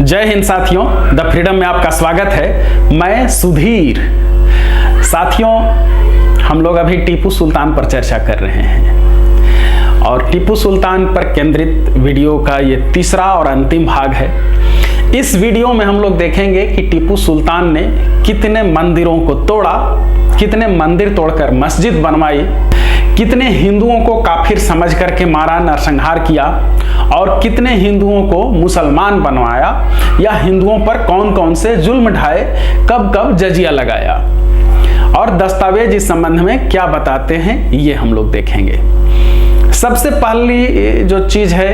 जय हिंद साथियों, the freedom में आपका स्वागत है। मैं सुधीर। साथियों, हम लोग अभी टीपू सुल्तान पर चर्चा कर रहे हैं और टीपू सुल्तान पर केंद्रित वीडियो का ये तीसरा और अंतिम भाग है। इस वीडियो में हम लोग देखेंगे कि टीपू सुल्तान ने कितने मंदिरों को तोड़ा, कितने मंदिर तोड़कर मस्जिद बनवाई, कितने हिंदुओं को काफिर समझ करके मारा, नरसंहार किया और कितने हिंदुओं को मुसलमान बनवाया या हिंदुओं पर कौन कौन से जुल्म ढाए, कब कब जजिया लगाया और दस्तावेज इस संबंध में क्या बताते हैं, ये हम लोग देखेंगे। सबसे पहली जो चीज है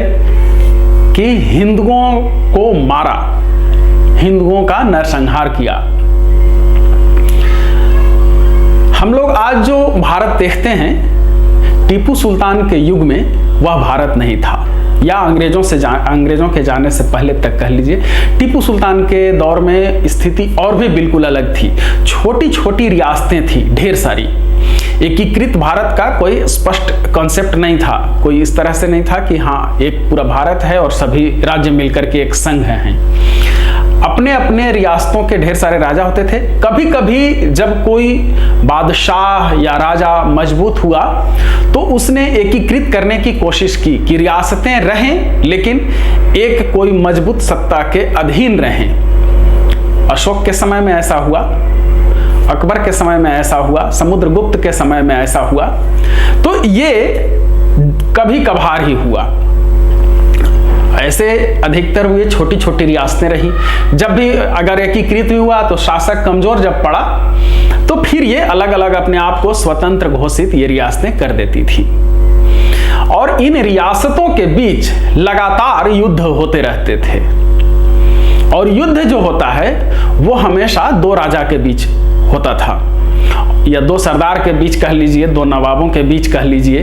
कि हिंदुओं को मारा, हिंदुओं का नरसंहार किया। हम लोग आज जो भारत देखते हैं, टीपू सुल्तान के युग में वह भारत नहीं था, या अंग्रेजों के जाने से पहले तक कह लीजिए। टीपू सुल्तान के दौर में स्थिति और भी बिल्कुल अलग थी। छोटी छोटी रियासतें थी, ढेर सारी। एकीकृत भारत का कोई स्पष्ट कॉन्सेप्ट नहीं था, कोई इस तरह से नहीं था कि हाँ एक पूरा भारत है और सभी राज्य मिलकर के एक संघ हैं। अपने अपने रियासतों के ढेर सारे राजा होते थे। कभी कभी जब कोई बादशाह या राजा मजबूत हुआ तो उसने एकीकृत करने की कोशिश की कि रियासतें रहें लेकिन एक कोई मजबूत सत्ता के अधीन रहें। अशोक के समय में ऐसा हुआ, अकबर के समय में ऐसा हुआ, समुद्रगुप्त के समय में ऐसा हुआ। तो ये कभी कभार ही हुआ, ऐसे अधिकतर हुए छोटी छोटी रियासतें रही। जब भी अगर एकीकृत भी हुआ तो शासक कमजोर जब पड़ा तो फिर ये अलग अलग अपने आप को स्वतंत्र घोषित ये रियासतें कर देती थी और इन रियासतों के बीच लगातार युद्ध होते रहते थे। और युद्ध जो होता है वो हमेशा दो राजा के बीच होता था, या दो सरदार के बीच कह लीजिए, दो नवाबों के बीच कह लीजिए।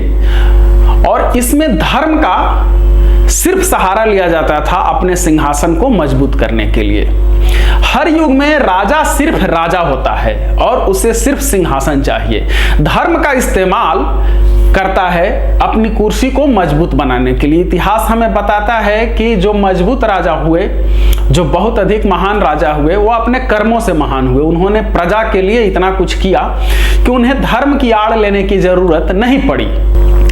और इसमें धर्म का सिर्फ सहारा लिया जाता था अपने सिंहासन को मजबूत करने के लिए। हर युग में राजा सिर्फ राजा होता है और उसे सिर्फ सिंहासन चाहिए। धर्म का इस्तेमाल करता है अपनी कुर्सी को मजबूत बनाने के लिए। इतिहास हमें बताता है कि जो मजबूत राजा हुए, जो बहुत अधिक महान राजा हुए, वो अपने कर्मों से महान हुए। उन्होंने प्रजा के लिए इतना कुछ किया कि उन्हें धर्म की आड़ लेने की जरूरत नहीं पड़ी।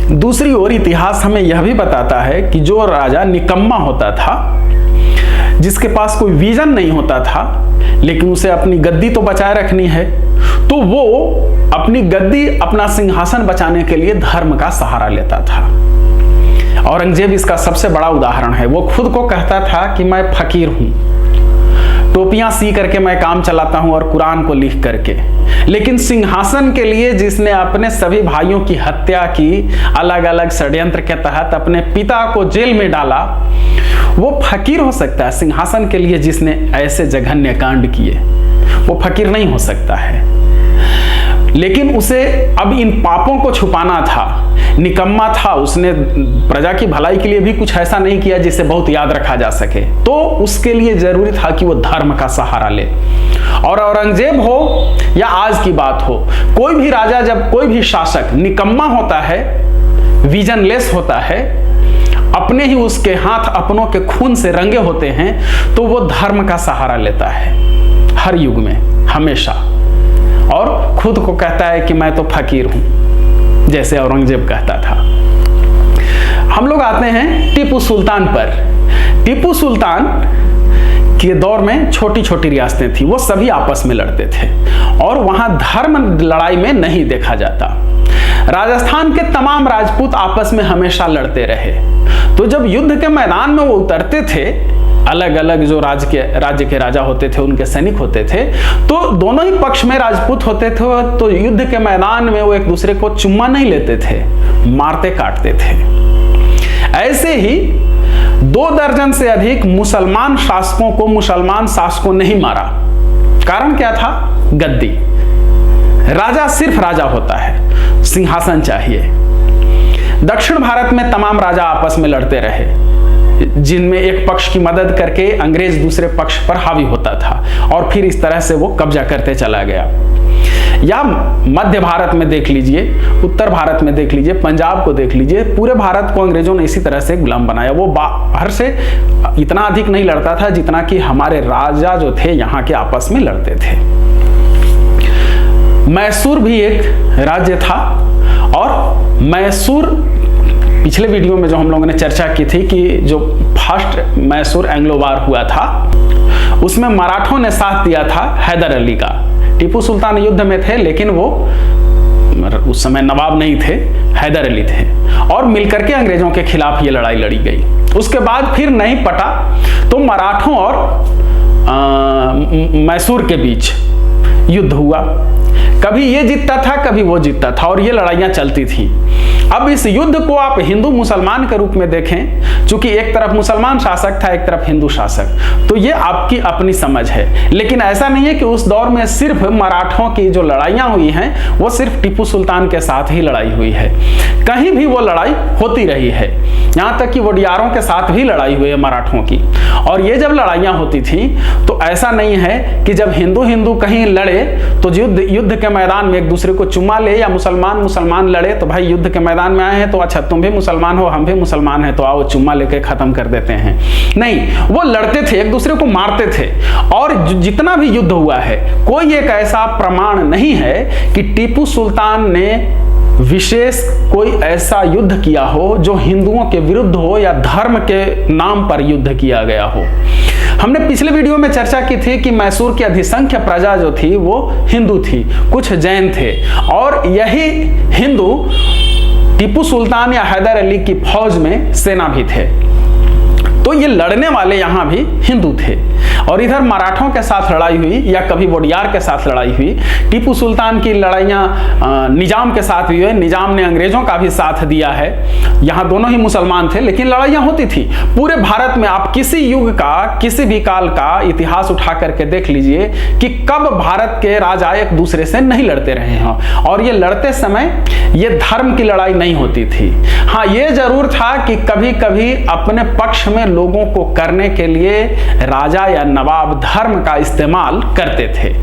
दूसरी ओर इतिहास हमें यह भी बताता है कि जो राजा निकम्मा होता था, जिसके पास कोई विजन नहीं होता था, लेकिन उसे अपनी गद्दी तो बचाए रखनी है, तो वो अपनी गद्दी, अपना सिंहासन बचाने के लिए धर्म का सहारा लेता था। औरंगजेब इसका सबसे बड़ा उदाहरण है। वो खुद को कहता था कि मैं फकीर हूं, टोपियां सी करके मैं काम चलाता हूं और कुरान को लिख करके। लेकिन सिंहासन के लिए जिसने अपने सभी भाइयों की हत्या की, अलग अलग षड्यंत्र के तहत अपने पिता को जेल में डाला, वो फकीर हो सकता है। सिंहासन के लिए जिसने ऐसे जघन्य कांड किए, वो फकीर नहीं हो सकता है। लेकिन उसे अब इन पापों को छुपाना था, निकम्मा था, उसने प्रजा की भलाई के लिए भी कुछ ऐसा नहीं किया जिसे बहुत याद रखा जा सके। तो उसके लिए जरूरी था कि वो धर्म का सहारा ले। और औरंगजेब हो या आज की बात हो, कोई भी राजा, जब कोई भी शासक निकम्मा होता है, विजनलेस होता है, अपने ही उसके हाथ अपनों के खून से रंगे होते हैं, तो वो धर्म का सहारा लेता है हर युग में, हमेशा। और खुद को कहता है कि मैं तो फकीर हूं, जैसे औरंगजेब कहता था। हम लोग आते हैं टीपू सुल्तान पर। टीपू सुल्तान के दौर में छोटी छोटी रियासतें थी, वो सभी आपस में लड़ते थे और वहां धर्म लड़ाई में नहीं देखा जाता। राजस्थान के तमाम राजपूत आपस में हमेशा लड़ते रहे। तो जब युद्ध के मैदान में वो उतरते थे, अलग अलग जो राज्य के राजा होते थे, उनके सैनिक होते थे, तो दोनों ही पक्ष में राजपूत होते थे। तो युद्ध के मैदान में वो एक दूसरे को चुम्मा नहीं लेते थे, मारते काटते थे। ऐसे ही 2 दर्जन से अधिक मुसलमान शासकों ने ही मारा। कारण क्या था? गद्दी। राजा सिर्फ राजा होता है, सिंहासन चाहिए। दक्षिण भारत में तमाम राजा आपस में लड़ते रहे, जिनमें एक पक्ष की मदद करके अंग्रेज दूसरे पक्ष पर हावी होता था और फिर इस तरह से वो कब्जा करते चला गया। या मध्य भारत में देख लीजिए, उत्तर भारत में देख लीजिए, पंजाब को देख लीजिए, पूरे भारत को अंग्रेजों ने इसी तरह से गुलाम बनाया। वो बाहर से इतना अधिक नहीं लड़ता था जितना कि हमारे राजा जो थे यहाँ के आपस में लड़ते थे। मैसूर भी एक राज्य था और मैसूर, पिछले वीडियो में जो हम लोगों ने चर्चा की थी कि जो फर्स्ट मैसूर एंग्लो वार हुआ था उसमें मराठों ने साथ दिया था हैदर अली का। टीपू सुल्तान युद्ध में थे लेकिन वो उस समय नवाब नहीं थे, हैदर अली थे, और मिलकर के अंग्रेजों के खिलाफ ये लड़ाई लड़ी गई। उसके बाद फिर नहीं पटा तो मराठों और मैसूर के बीच युद्ध हुआ। कभी ये जीतता था, कभी वो जीतता था, और ये लड़ाइयां चलती थी। अब इस युद्ध को आप हिंदू मुसलमान के रूप में देखें, क्योंकि एक तरफ मुसलमान शासक था, एक तरफ हिंदू शासक, तो ये आपकी अपनी समझ है। लेकिन ऐसा नहीं है कि उस दौर में सिर्फ मराठों की जो लड़ाइयां हुई हैं वो सिर्फ टीपू सुल्तान के साथ ही लड़ाई हुई है। कहीं भी वो लड़ाई होती रही है, यहाँ तक कि वोडियारों के साथ भी लड़ाई हुई है मराठों की। और ये जब लड़ाइयाँ होती थी तो ऐसा नहीं है कि जब हिंदू हिंदू कहीं लड़े तो युद्ध के मैदान में एक दूसरे को चुमा ले, या मुसलमान मुसलमान लड़े तो भाई युद्ध के मैदान में आए हैं तो अच्छा तुम भी मुसलमान हो हम भी मुसलमान हैं तो आओ चुम्मा लेके खत्म कर देते हैं। नहीं, वो लड़ते थे, एक दूसरे को मारते थे। और जितना भी युद्ध हुआ है कोई एक ऐसा प्रमाण नहीं है कि टीपू सुल्तान ने विशेष कोई ऐसा युद्ध किया हो जो हिंदुओं के विरुद्ध हो या धर्म के नाम पर युद्ध किया गया हो। हमने पिछले वीडियो में चर्चा की थी कि मैसूर की अधिसंख्य प्रजा जो थी वो हिंदू थी, कुछ जैन थे, और यही हिंदू टीपू सुल्तान या हैदर अली की फौज में सेना भी थे। तो ये लड़ने वाले यहाँ भी हिंदू थे। और इधर मराठों के साथ लड़ाई हुई या कभी वोडियार के साथ लड़ाई हुई। टीपू सुल्तान की लड़ाइयाँ निजाम के साथ हुई है, निजाम ने अंग्रेजों का भी साथ दिया है। यहाँ दोनों ही मुसलमान थे लेकिन लड़ाइयाँ होती थी। पूरे भारत में आप किसी युग का, किसी भी काल का इतिहास उठा करके देख लीजिए कि कब भारत के राजा एक दूसरे से नहीं लड़ते रहे हों। और ये लड़ते समय ये धर्म की लड़ाई नहीं होती थी। हाँ, ये जरूर था कि कभी कभी अपने पक्ष में लोगों को करने के लिए राजा या नवाब धर्म का इस्तेमाल करते थे।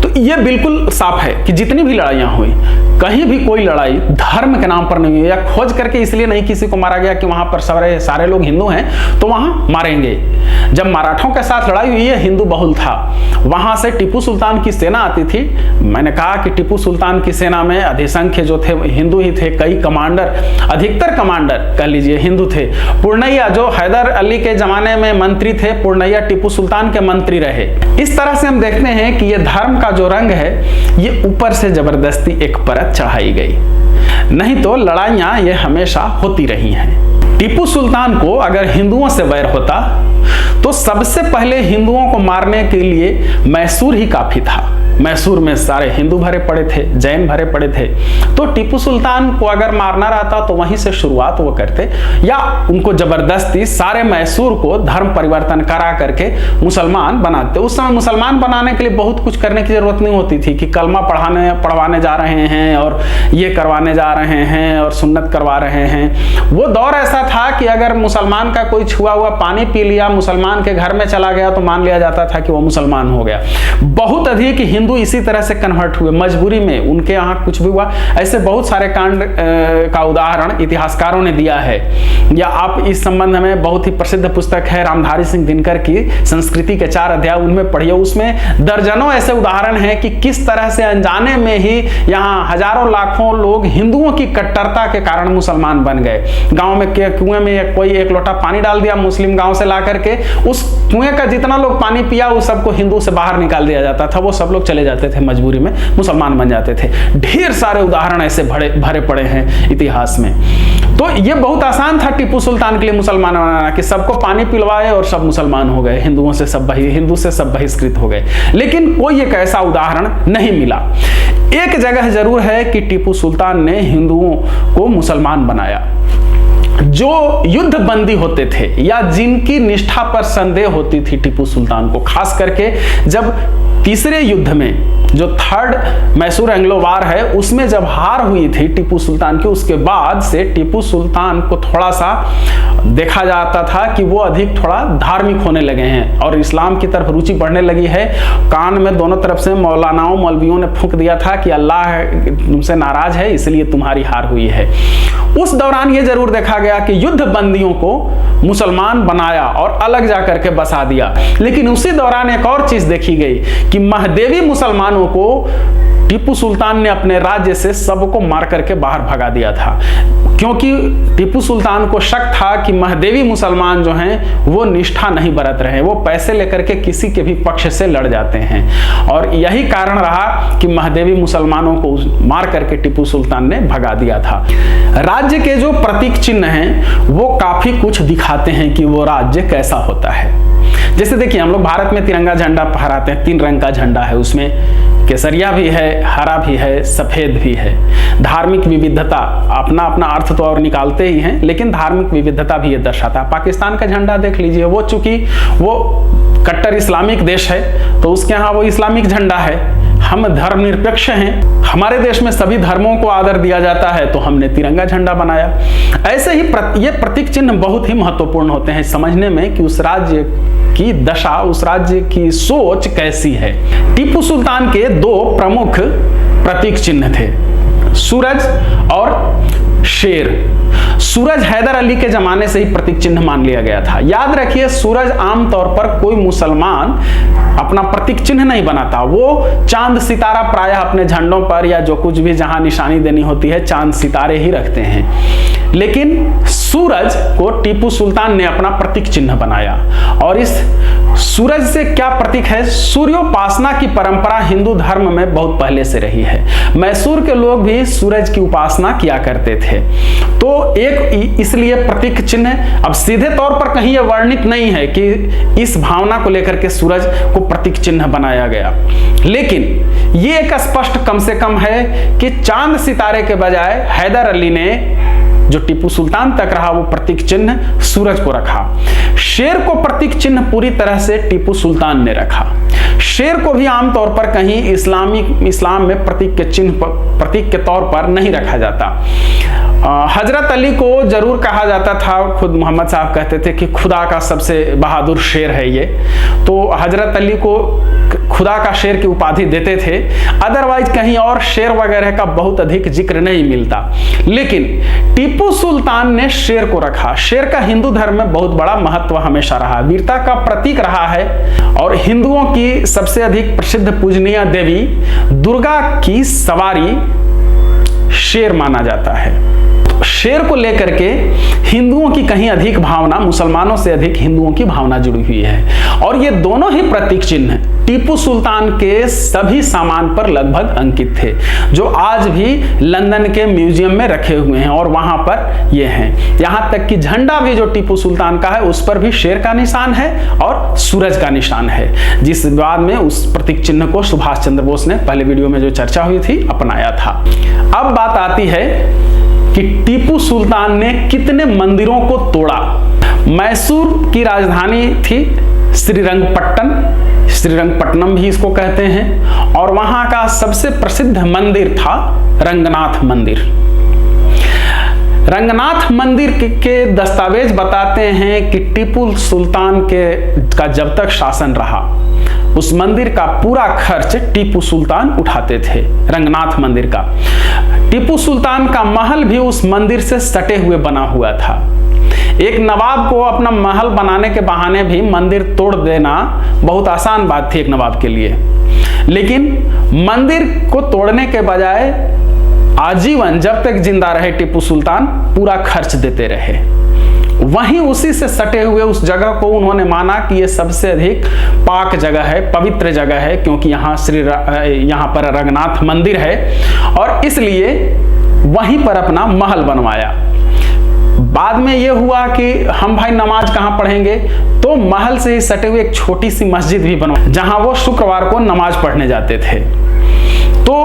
तो ये बिल्कुल साफ है कि जितनी भी लड़ाइयां हुई, कहीं भी कोई लड़ाई धर्म के नाम पर नहीं हुई, या खोज करके इसलिए नहीं किसी को मारा गया कि वहां पर सारे लोग हिंदू हैं तो वहां मारेंगे। जब मराठों के साथ लड़ाई हुई है, हिंदू बहुल था, वहां से टीपू सुल्तान की सेना आती थी। मैंने कहा कि टीपू सुल्तान की सेना में अधिसंख्य जो थे हिंदू ही थे। कई कमांडर, अधिकतर कमांडर कह लीजिए हिंदू थे। पूर्णैया जो हैदर अली के जमाने में मंत्री थे, पूर्णैया टीपू सुल्तान के मंत्री रहे। इस तरह से हम देखते हैं कि ये धर्म का जो रंग है ये ऊपर से जबरदस्ती एक परत चढ़ाई गई, नहीं तो लड़ाइयां ये हमेशा होती रही हैं। टीपू सुल्तान को अगर हिंदुओं से वैर होता तो सबसे पहले हिंदुओं को मारने के लिए मैसूर ही काफी था। मैसूर में सारे हिंदू भरे पड़े थे, जैन भरे पड़े थे। तो टीपू सुल्तान को अगर मारना रहता तो वहीं से शुरुआत वो करते, या उनको जबरदस्ती सारे मैसूर को धर्म परिवर्तन करा करके मुसलमान बनाते। उस समय मुसलमान बनाने के लिए बहुत कुछ करने की जरूरत नहीं होती थी कि कलमा पढ़वाने जा रहे हैं और ये करवाने जा रहे हैं और सुन्नत करवा रहे हैं। वो दौर ऐसा था कि अगर मुसलमान का कोई छुआ हुआ पानी पी लिया, मुसलमान के घर में चला गया तो मान लिया जाता था कि वो मुसलमान हो गया। बहुत अधिक हिंदू इसी तरह से कन्वर्ट हुए मजबूरी में, उनके यहाँ कुछ भी हुआ। ऐसे बहुत सारे कांड का उदाहरण इतिहासकारों ने दिया है, या आप इस संबंध में बहुत ही प्रसिद्ध पुस्तक है रामधारी सिंह दिनकर की संस्कृति के 4 अध्याय, उनमें पढ़िए। उसमें दर्जनों ऐसे उदाहरण हैं कि किस तरह से अनजाने में ही यहाँ हजारों लाखों लोग हिंदुओं की कट्टरता के कारण मुसलमान बन गए। गांव में कुएं में कोई एक लोटा पानी डाल दिया मुस्लिम गांव से ला करके, उस कुएं का जितना लोग पानी पिया उस सबको हिंदू से बाहर निकाल दिया जाता था। वो सब लोग चले जाते थे, मजबूरी में मुसलमान बन जाते थे। ढेर सारे उदाहरण ऐसे भरे पड़े हैं इतिहास में। तो ये बहुत आसान था टीपू सुल्तान के लिए मुसलमान बनाना कि सबको पानी पिलवाए और सब मुसलमान हो गए, हिंदू से सब बहिष्कृत हो गए। लेकिन कोई एक ऐसा उदाहरण नहीं मिला। एक जगह जरूर है कि टीपू सुल्तान ने हिंदुओं को मुसलमान बनाया। जो युद्ध बंदी होते थे या जिनकी निष्ठा पर संदेह होती थी टीपू सुल्तान को, खास करके जब तीसरे युद्ध में, जो थर्ड मैसूर एंग्लो वार है, उसमें जब हार हुई थी टीपू सुल्तान की, उसके बाद से टीपू सुल्तान को थोड़ा सा देखा जाता था कि वो अधिक थोड़ा धार्मिक होने लगे हैं और इस्लाम की तरफ रुचि बढ़ने लगी है। कान में दोनों तरफ से मौलानाओं मौलवियों ने फूंक दिया था कि अल्लाह तुमसे नाराज है, इसलिए तुम्हारी हार हुई है। उस दौरान ये जरूर देखा गया कि युद्ध बंदियों को मुसलमान बनाया और अलग जाकर के बसा दिया, लेकिन उसी दौरान एक और चीज देखी गई कि महदेवी मुसलमानों को टीपू सुल्तान ने अपने राज्य से सबको मार करके बाहर भगा दिया था, क्योंकि टीपू सुल्तान को शक था कि महदेवी मुसलमान जो हैं वो निष्ठा नहीं बरत रहे, वो पैसे लेकर के किसी के भी पक्ष से लड़ जाते हैं, और यही कारण रहा कि महदेवी मुसलमानों को मार करके टीपू सुल्तान ने भगा दिया था। राज्य के जो प्रतीक चिन्ह हैं वो काफी कुछ दिखाते हैं कि वो राज्य कैसा होता है। जैसे देखिए, हम लोग भारत में तिरंगा झंडा फहराते हैं, 3 रंग का झंडा है, उसमें केसरिया भी है, हरा भी है, सफेद भी है। धार्मिक विविधता, अपना अपना अर्थ तो और निकालते ही हैं, लेकिन धार्मिक विविधता भी ये दर्शाता है। पाकिस्तान का झंडा देख लीजिए, वो चूंकि वो कट्टर इस्लामिक देश है तो उसके यहाँ वो इस्लामिक झंडा है। हम धर्मनिरपेक्ष हैं, हमारे देश में सभी धर्मों को आदर दिया जाता है, तो हमने तिरंगा झंडा बनाया। ऐसे ही ये प्रतीक चिन्ह बहुत ही महत्वपूर्ण होते हैं समझने में कि उस राज्य की दशा, उस राज्य की सोच कैसी है। टीपू सुल्तान के 2 प्रमुख प्रतीक चिन्ह थे, सूरज और शेर। सूरज हैदर अली के जमाने से ही प्रतीक चिन्ह मान लिया गया था। याद रखिए, सूरज आमतौर पर कोई मुसलमान अपना प्रतीक चिन्ह नहीं बनाता, वो चांद सितारा प्रायः अपने झंडों पर या जो कुछ भी जहां निशानी देनी होती है चांद सितारे ही रखते हैं, लेकिन सूरज को टीपू सुल्तान ने अपना प्रतीक चिन्ह बनाया। और इस सूरज से क्या प्रतीक है? सूर्योपासना की परंपरा हिंदू धर्म में बहुत पहले से रही है। मैसूर के लोग भी सूरज की उपासना किया करते थे, तो एक इसलिए प्रतीक चिन्ह, अब सीधे तौर पर कहीं यह वर्णित नहीं है कि इस भावना को लेकर के सूरज को प्रतीक चिन्ह बनाया गया, लेकिन ये एक स्पष्ट कम से कम है कि चांद सितारे के बजाय हैदर अली ने, जो टीपू सुल्तान तक रहा, वो प्रतीक चिन्ह सूरज को रखा। शेर को प्रतीक चिन्ह पूरी तरह से टीपू सुल्तान ने रखा। शेर को भी आमतौर पर कहीं इस्लाम में प्रतीक के चिन्ह, प्रतीक के तौर पर नहीं रखा जाता। हजरत अली को जरूर कहा जाता था, खुद मोहम्मद साहब कहते थे कि खुदा का सबसे बहादुर शेर है ये, तो हजरत अली को खुदा का शेर की उपाधि देते थे। अदरवाइज कहीं और शेर वगैरह का बहुत अधिक जिक्र नहीं मिलता, लेकिन टीपू सुल्तान ने शेर को रखा। शेर का हिंदू धर्म में बहुत बड़ा महत्व हमेशा रहा, वीरता का प्रतीक रहा है, और हिंदुओं की सबसे अधिक प्रसिद्ध पूजनीय देवी दुर्गा की सवारी शेर माना जाता है। शेर को लेकर के हिंदुओं की कहीं अधिक भावना, मुसलमानों से अधिक हिंदुओं की भावना जुड़ी हुई है, और ये दोनों ही प्रतीक चिन्ह टीपू सुल्तान के सभी सामान पर लगभग अंकित थे, जो आज भी लंदन के म्यूजियम में रखे हुए हैं और वहां पर ये हैं। यहां तक कि झंडा भी जो टीपू सुल्तान का है उस पर भी शेर का निशान है और सूरज का निशान है, जिस बाद में उस प्रतीक चिन्ह को सुभाष चंद्र बोस ने पहले वीडियो में जो चर्चा हुई थी अपनाया था। अब बात आती है कि टीपू सुल्तान ने कितने मंदिरों को तोड़ा। मैसूर की राजधानी थी श्रीरंगपट्टनम भी इसको कहते हैं, और वहां का सबसे प्रसिद्ध मंदिर था रंगनाथ मंदिर। रंगनाथ मंदिर के दस्तावेज बताते हैं कि टीपू सुल्तान का जब तक शासन रहा, उस मंदिर का पूरा खर्च टीपू सुल्तान उठाते थे। रंगनाथ मंदिर का, टीपू सुल्तान का महल भी उस मंदिर से सटे हुए बना हुआ था। एक नवाब को अपना महल बनाने के बहाने भी मंदिर तोड़ देना बहुत आसान बात थी एक नवाब के लिए, लेकिन मंदिर को तोड़ने के बजाय आजीवन जब तक जिंदा रहे टीपू सुल्तान पूरा खर्च देते रहे। वहीं उसी से सटे हुए उस जगह को उन्होंने माना कि ये सबसे अधिक पाक जगह है, पवित्र जगह है, क्योंकि यहाँ पर रंगनाथ मंदिर है, और इसलिए वहीं पर अपना महल बनवाया। बाद में ये हुआ कि हम भाई नमाज कहाँ पढ़ेंगे, तो महल से ही सटे हुए एक छोटी सी मस्जिद भी बनवाई, जहां वो शुक्रवार को नमाज पढ़ने जाते थे। तो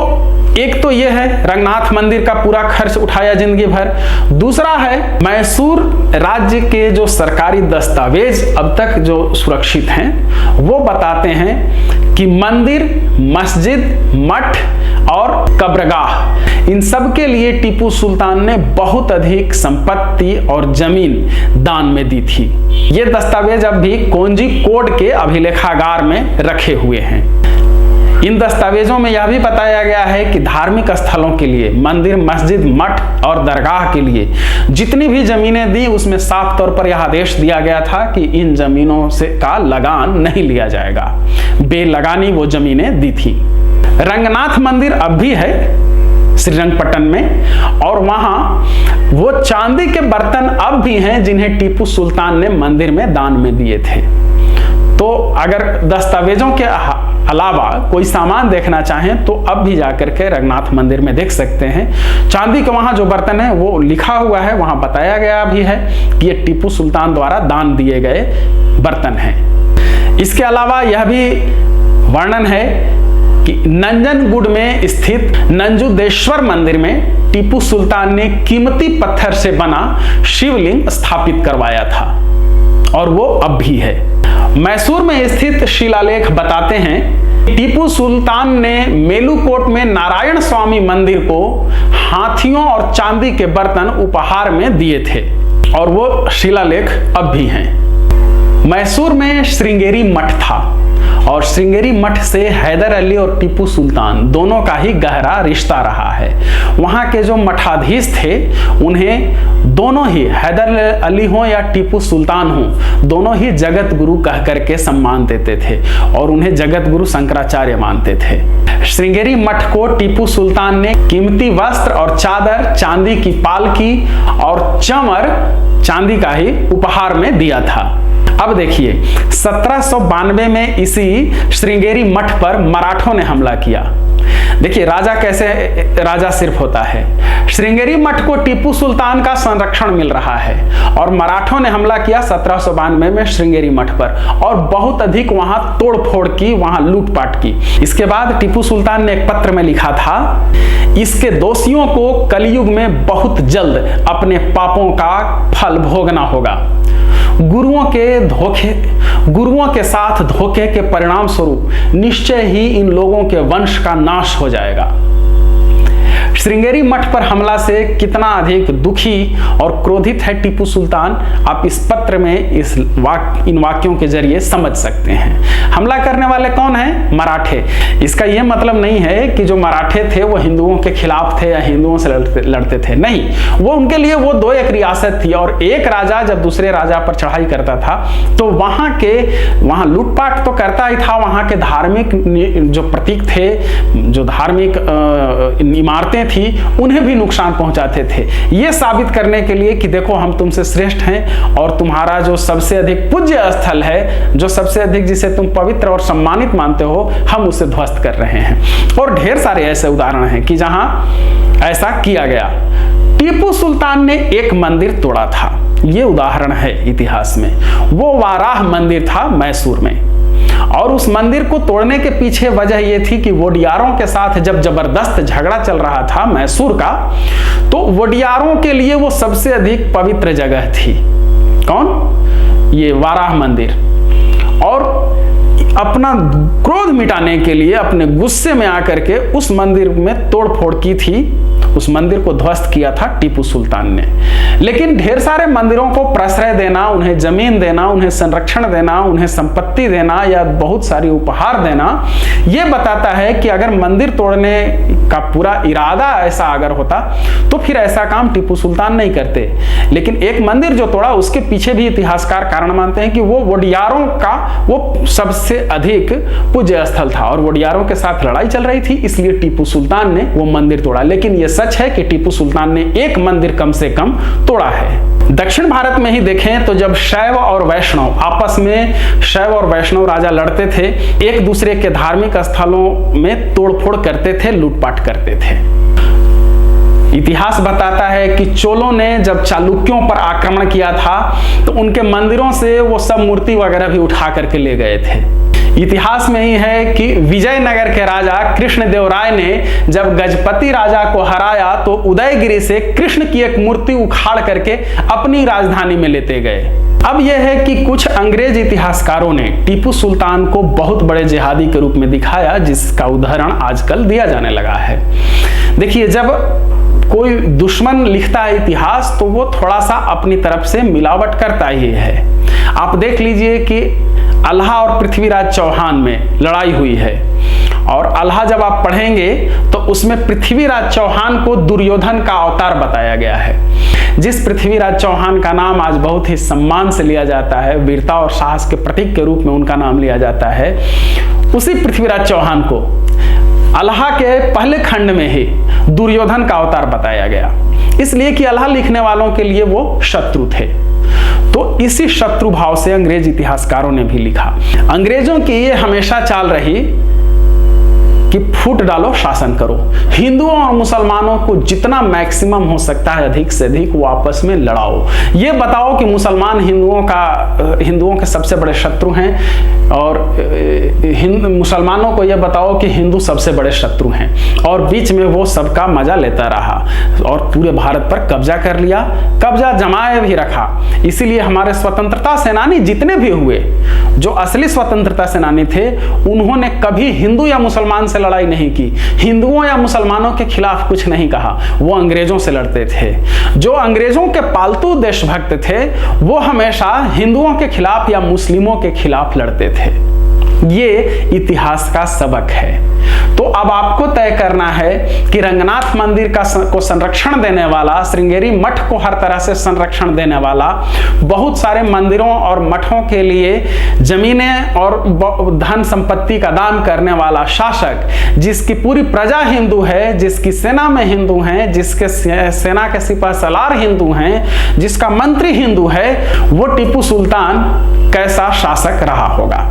एक तो यह है रंगनाथ मंदिर का पूरा खर्च उठाया जिंदगी भर। दूसरा है मैसूर राज्य के जो सरकारी दस्तावेज अब तक जो सुरक्षित हैं वो बताते हैं कि मंदिर, मस्जिद, मठ और कब्रगाह इन सब के लिए टीपू सुल्तान ने बहुत अधिक संपत्ति और जमीन दान में दी थी। ये दस्तावेज अब भी कोंजी कोड के अभिलेखागार में रखे हुए हैं। इन दस्तावेजों में यह भी बताया गया है कि धार्मिक स्थलों के लिए, मंदिर, मस्जिद, मठ और दरगाह के लिए जितनी भी जमीनें दी उसमें साफ तौर पर यह आदेश दिया गया था कि इन जमीनों से का लगान नहीं लिया जाएगा। बेलगानी वो जमीनें दी थी। रंगनाथ मंदिर अब भी है श्रीरंगपट्टन में, और वहां वो चांदी के बर्तन अब भी हैं जिन्हें टीपू सुल्तान ने मंदिर में दान में दिए थे। तो अगर दस्तावेजों के अलावा कोई सामान देखना चाहें तो अब भी जाकर के रंगनाथ मंदिर में देख सकते हैं। चांदी के वहां जो बर्तन है वो लिखा हुआ है, वहां बताया गया भी है कि ये टीपू सुल्तान द्वारा दान दिए गए बर्तन हैं। इसके अलावा यह भी वर्णन है कि नंजनगुड में स्थित नंजुदेश्वर मंदिर में टीपू सुल्तान ने कीमती पत्थर से बना शिवलिंग स्थापित करवाया था, और वो अब भी है। मैसूर में स्थित शिलालेख बताते हैं टीपू सुल्तान ने मेलुकोट में नारायण स्वामी मंदिर को हाथियों और चांदी के बर्तन उपहार में दिए थे, और वो शिलालेख अब भी हैं। मैसूर में श्रृंगेरी मठ था, और श्रृंगेरी मठ से हैदर अली और टीपू सुल्तान दोनों का ही गहरा रिश्ता रहा है। वहाँ के जो मठाधीश थे उन्हें दोनों ही, हैदर अली हो या टीपू सुल्तान हो, दोनों ही जगत गुरु कह करके सम्मान देते थे और उन्हें जगत गुरु शंकराचार्य मानते थे। श्रृंगेरी मठ को टीपू सुल्तान ने कीमती वस्त्र और चादर, चांदी की पालकी और चमर चांदी का ही उपहार में दिया था। अब देखिए 1792 में इसी श्रृंगेरी मठ पर मराठों ने हमला किया। देखिए राजा कैसे राजा सिर्फ होता है। श्रृंगेरी मठ को टीपू सुल्तान का संरक्षण मिल रहा है और मराठों ने हमला किया 1792 में श्रृंगेरी मठ पर, और बहुत अधिक वहां तोड़फोड़ की, वहां लूटपाट की। इसके बाद टीपू सुल्तान ने एक पत्र में लिखा था, इसके दोषियों को कलयुग में बहुत जल्द अपने पापों का फल भोगना होगा। गुरुओं के साथ धोखे के परिणाम स्वरूप निश्चय ही इन लोगों के वंश का नाश हो जाएगा। श्रृंगेरी मठ पर हमला से कितना अधिक दुखी और क्रोधित है टीपू सुल्तान, आप इस पत्र में इन वाक्यों के जरिए समझ सकते हैं। हमला करने वाले कौन हैं? मराठे। इसका यह मतलब नहीं है कि जो मराठे थे वो हिंदुओं के खिलाफ थे या हिंदुओं से लड़ते थे, नहीं। वो उनके लिए वो दो एक रियासत थी, और एक राजा जब दूसरे राजा पर चढ़ाई करता था तो वहां लूटपाट तो करता ही था, वहां के धार्मिक जो प्रतीक थे, जो धार्मिक इमारतें थी, उन्हें भी नुकसान पहुंचाते थे। यह साबित करने के लिए कि देखो हम तुमसे श्रेष्ठ हैं और तुम्हारा जो सबसे अधिक पूज्य स्थल है, जो सबसे अधिक जिसे तुम पवित्र और सम्मानित मानते हो, हम उसे ध्वस्त कर रहे हैं। और ढेर सारे ऐसे उदाहरण हैं कि जहां ऐसा किया गया। टीपू सुल्तान ने एक मंदिर तोड़ा था, यह उदाहरण है इतिहास में। वो वाराह मंदिर था मैसूर में, और उस मंदिर को तोड़ने के पीछे वजह यह थी कि वोडियारों के साथ जब जबरदस्त झगड़ा चल रहा था मैसूर का, तो वोडियारों के लिए वो सबसे अधिक पवित्र जगह थी। कौन? ये वाराह मंदिर। और अपना क्रोध मिटाने के लिए, अपने गुस्से में आकर के उस मंदिर में तोड़फोड़ की थी, उस मंदिर को ध्वस्त किया था टीपू सुल्तान ने। लेकिन ढेर सारे मंदिरों को प्रश्रय देना, उन्हें जमीन देना, उन्हें संरक्षण देना, उन्हें संपत्ति देना या बहुत सारी उपहार देना, यह बताता है कि अगर मंदिर तोड़ने का पूरा इरादा ऐसा अगर होता तो फिर ऐसा काम टीपू सुल्तान नहीं करते। लेकिन एक मंदिर जो तोड़ा उसके पीछे भी इतिहासकार कारण मानते हैं कि वो वोडियारों का वो सबसे अधिक पूज्य स्थल था और वोडियारों के साथ लड़ाई चल रही थी, इसलिए टीपू सुल्तान ने वो मंदिर तोड़ा। लेकिन यह सच है कि टीपू सुल्तान ने एक मंदिर कम से कम तोड़ा है। दक्षिण भारत में ही देखें तो जब शैव और वैष्णव आपस में, शैव और वैष्णव राजा लड़ते थे, एक दूसरे के धार्मिक स्थलों में तोड़फोड़ करते थे, लूटपाट करते थे। इतिहास बताता है कि चोलों ने जब चालुक्यों पर आक्रमण किया था तो उनके मंदिरों से वो सब मूर्ति वगैरह भी उठा करके ले गए थे। इतिहास में ही है कि विजयनगर के राजा कृष्णदेवराय ने जब गजपति राजा को हराया तो उदयगिरी से कृष्ण की एक मूर्ति उखाड़ करके अपनी राजधानी में लेते गए। अब यह है कि कुछ अंग्रेज इतिहासकारों ने टीपू सुल्तान को बहुत बड़े जिहादी के रूप में दिखाया, जिसका उदाहरण आजकल दिया जाने लगा है। देखिए, जब कोई दुश्मन लिखता है इतिहास तो वो थोड़ा सा अपनी तरफ से मिलावट करता ही है। आप देख लीजिए कि अल्लाह और पृथ्वीराज चौहान में लड़ाई हुई है, और अल्लाह जब आप पढ़ेंगे तो उसमें पृथ्वीराज चौहान को दुर्योधन का अवतार बताया गया है। जिस पृथ्वीराज चौहान का नाम आज बहुत ही सम्मान से लिया जाता है, वीरता और साहस के प्रतीक के रूप में उनका नाम लिया जाता है, उसी पृथ्वीराज चौहान को अल्लाह के पहले खंड में ही दुर्योधन का अवतार बताया गया, इसलिए कि अल्लाह लिखने वालों के लिए वो शत्रु थे। तो इसी शत्रु भाव से अंग्रेज इतिहासकारों ने भी लिखा। अंग्रेजों की ये हमेशा चाल रही कि फूट डालो, शासन करो। हिंदुओं और मुसलमानों को जितना मैक्सिमम हो सकता है अधिक से अधिक वो आपस में लड़ाओ। ये बताओ कि मुसलमान हिंदुओं के सबसे बड़े शत्रु हैं, और मुसलमानों को यह बताओ कि हिंदू सबसे बड़े शत्रु हैं, और बीच में वो सबका मजा लेता रहा और पूरे भारत पर कब्जा कर लिया, कब्जा जमाए भी रखा। इसीलिए हमारे स्वतंत्रता सेनानी जितने भी हुए, जो असली स्वतंत्रता सेनानी थे, उन्होंने कभी हिंदू या मुसलमान से लड़ाई नहीं की, हिंदुओं या मुसलमानों के खिलाफ कुछ नहीं कहा, वो अंग्रेजों से लड़ते थे। जो अंग्रेजों के पालतू देशभक्त थे वो हमेशा हिंदुओं के खिलाफ या मुस्लिमों के खिलाफ लड़ते थे। ये इतिहास का सबक है। तो अब आपको तय करना है कि रंगनाथ मंदिर को संरक्षण देने वाला, श्रृंगेरी मठ को हर तरह से संरक्षण देने वाला, बहुत सारे मंदिरों और मठों के लिए जमीनें और धन संपत्ति का दान करने वाला शासक, जिसकी पूरी प्रजा हिंदू है, जिसकी सेना में हिंदू हैं, जिसके सेना के सिपह सलार हिंदू हैं, जिसका मंत्री हिंदू है, वो टीपू सुल्तान कैसा शासक रहा होगा।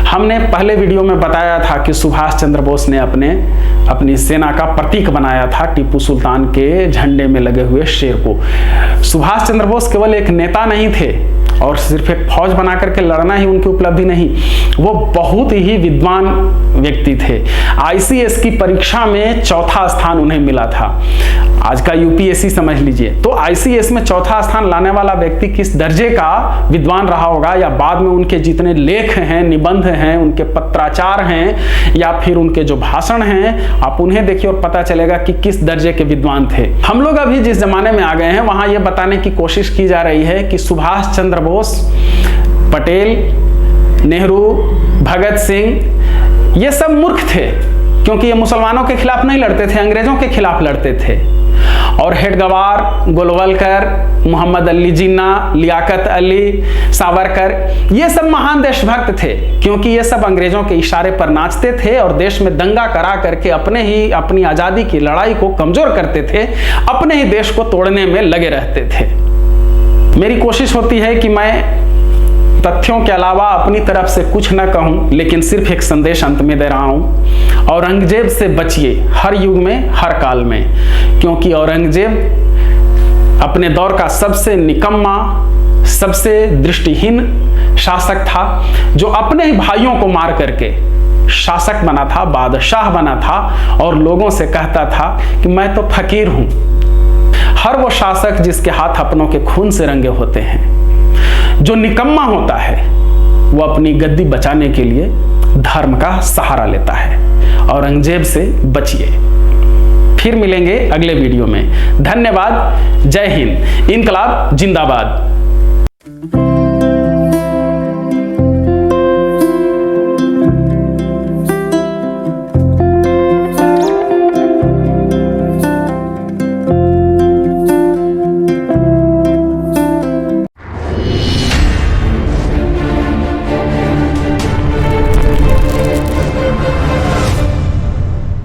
हमने पहले वीडियो में बताया था कि सुभाष चंद्र बोस ने अपनी सेना का प्रतीक बनाया था टीपू सुल्तान के झंडे में लगे हुए शेर को। सुभाष चंद्र बोस केवल एक नेता नहीं थे और सिर्फ एक फौज बना करके लड़ना ही उनकी उपलब्धि नहीं, वो बहुत ही विद्वान व्यक्ति थे। आईसीएस की परीक्षा में चौथा स्थान उन्हें मिला था। आज का यूपीएससी समझ लीजिए। तो आईसीएस में चौथा स्थान लाने वाला व्यक्ति किस दर्जे का विद्वान रहा होगा, या बाद में उनके जितने लेख हैं, निबंध हैं, उनके पत्राचार हैं, या फिर उनके जो भाषण हैं, आप उन्हें देखिए और पता चलेगा कि किस दर्जे के विद्वान थे। हम लोग अभी जिस जमाने में आ गए हैं वहां यह बताने की कोशिश की जा रही है कि सुभाष चंद्र बोस, पटेल, नेहरू, भगत सिंह, ये सब मूर्ख थे, क्योंकि ये मुसलमानों के खिलाफ नहीं लड़ते थे, अंग्रेजों के खिलाफ लड़ते थे। और हेडगवार, गोलवलकर, मोहम्मद अली जिन्ना, लियाकत अली, सावरकर, ये सब महान देशभक्त थे, क्योंकि ये सब अंग्रेजों के इशारे पर नाचते थे और देश में दंगा करा करके अपनी आज़ादी की लड़ाई को कमजोर करते थे, अपने ही देश को तोड़ने में लगे रहते थे। मेरी कोशिश होती है कि मैं तथ्यों के अलावा अपनी तरफ से कुछ न कहूं, लेकिन सिर्फ एक संदेश अंत में दे रहा हूं। औरंगजेब से बचिए, हर युग में, हर काल में, क्योंकि औरंगजेब अपने दौर का सबसे निकम्मा, सबसे दृष्टिहीन शासक था, जो अपने ही भाइयों को मार करके शासक बना था, बादशाह बना था, और लोगों से कहता था कि मैं तो फकीर हूं। हर वो शासक जिसके हाथ अपनों के खून से रंगे होते हैं, जो निकम्मा होता है, वो अपनी गद्दी बचाने के लिए धर्म का सहारा लेता है। औरंगजेब से बचिए। फिर मिलेंगे अगले वीडियो में। धन्यवाद। जय हिंद। इनकलाब जिंदाबाद।